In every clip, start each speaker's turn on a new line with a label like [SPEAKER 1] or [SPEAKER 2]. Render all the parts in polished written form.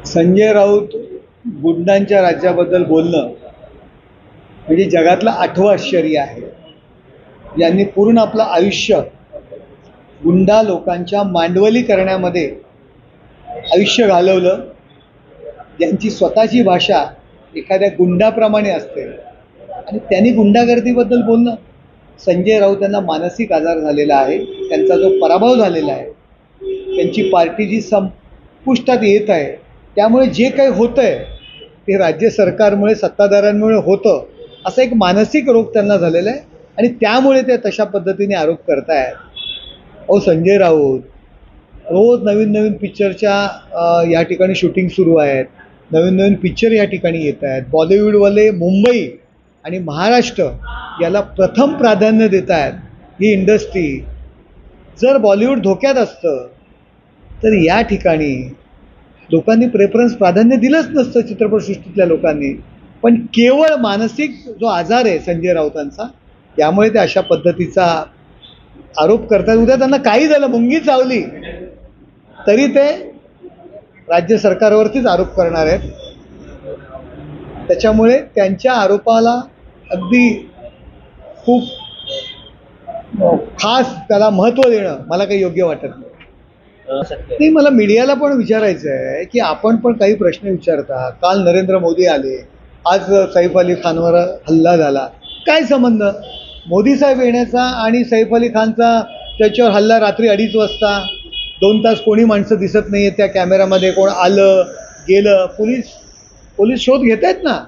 [SPEAKER 1] संजय राऊत गुंडांच्या राज्याबद्दल बोलणं म्हणजे जगातलं 8वं आश्चर्य आहे. यांनी पूर्ण आपलं आयुष्य गुंडा लोकांच्या मांडवली करण्यामध्ये आयुष्य घालवलं. ज्यांची स्वतःची भाषा एखाद्या गुंडाप्रमाणे असते आणि त्यांनी गुंडागर्दीबद्दल बोलणं. संजय राऊत यांना मानसिक आजार झालेला आहे. त्यांचा जो पराभव झालेला आहे, त्यांची पार्टी जी संपुष्टात येत आहे, त्यामुळे जे काही होतं आहे ते राज्य सरकारमुळे, सत्ताधाऱ्यांमुळे होतं, असा एक मानसिक रोग त्यांना झालेला आहे आणि त्यामुळे ते तशा पद्धतीने आरोप करतायत. संजय राऊत रोज नवीन नवीन पिक्चरच्या या ठिकाणी शूटिंग सुरू आहेत, नवीन नवीन पिक्चर या ठिकाणी येत आहेत. बॉलिवूडवाले मुंबई आणि महाराष्ट्र याला प्रथम प्राधान्य देत आहेत. ही इंडस्ट्री, जर बॉलिवूड धोक्यात असतं तर या ठिकाणी लोकांनी प्राधान्य दिलंच नसतं, चित्रपटसृष्टीतल्या लोकांनी. पण केवळ मानसिक जो आजार आहे संजय राऊतांचा, त्यामुळे ते अशा पद्धतीचा आरोप करतात. उद्या त्यांना काही झालं, मुंगी चावली, तरी ते राज्य सरकारवरतीच आरोप करणार आहेत. त्याच्यामुळे त्यांच्या आरोपाला अगदी खूप खास त्याला महत्त्व देणं मला काही योग्य वाटत नाही. नाही, मला मीडियाला पण विचारायचं आहे की आपण पण काही प्रश्न विचारता. काल नरेंद्र मोदी आले, आज सैफ अली खानवर हल्ला झाला. काय संबंध मोदी साहेब येण्याचा आणि सैफ अली खानचा? त्याच्यावर हल्ला रात्री 2:30 वाजता, 2 तास कोणी माणसं दिसत नाही आहेत त्या कॅमेरामध्ये. कोण आलं गेलं, पोलीस शोध घेत आहेत ना.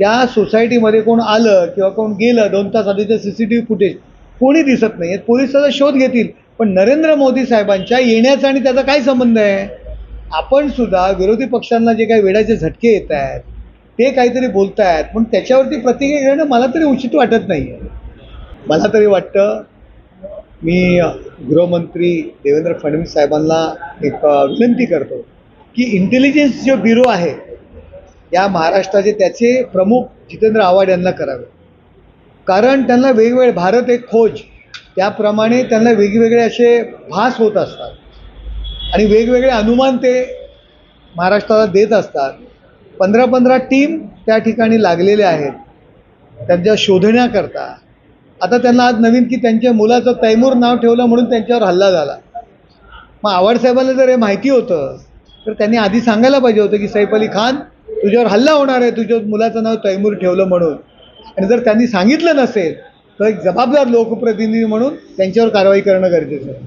[SPEAKER 1] त्या सोसायटीमध्ये कोण आलं किंवा कोण गेलं 2 तास आधीचं CCTV फुटेज कोणी दिसत नाही आहेत. पोलीस त्याचा शोध घेतील. पण नरेंद्र मोदी साहेबांच्या येण्याचा आणि त्याचा काय संबंध आहे? आपण सुद्धा विरोधी पक्षांना जे काही वेळाचे झटके येत आहेत, ते काहीतरी बोलत आहेत, पण त्याच्यावरती प्रतिक्रिया घेणं मला तरी उचित वाटत नाही आहे. मला तरी वाटतं, मी गृहमंत्री देवेंद्र फडणवीस साहेबांना एक विनंती करतो की इंटेलिजन्स जो ब्युरो आहे या महाराष्ट्राचे, त्याचे प्रमुख जितेंद्र आव्हाड यांना करावे. कारण त्यांना वेगवेगळे, भारत एक खोज, त्याप्रमाणे त्यांना वेगवेगळे असे भास होत असतात आणि वेगवेगळे अनुमान ते महाराष्ट्राला देत असतात. 15 टीम त्या ठिकाणी लागलेल्या आहेत त्यांच्या शोधण्याकरता. आता त्यांना आज नवीन की त्यांच्या मुलाचं तैमूर नाव ठेवलं म्हणून त्यांच्यावर हल्ला झाला. मग आव्हाड साहेबांना जर हे माहिती होतं तर त्यांनी आधी सांगायला पाहिजे होतं की सैफ अली खान, तुझ्यावर हल्ला होणार आहे, तुझ्या मुलाचं नाव तैमूर ठेवलं म्हणून. आणि जर त्यांनी सांगितलं नसेल तर एक जबाबदार लोकप्रतिनिधी म्हणून त्यांच्यावर कारवाई करणं गरजेचं आहे.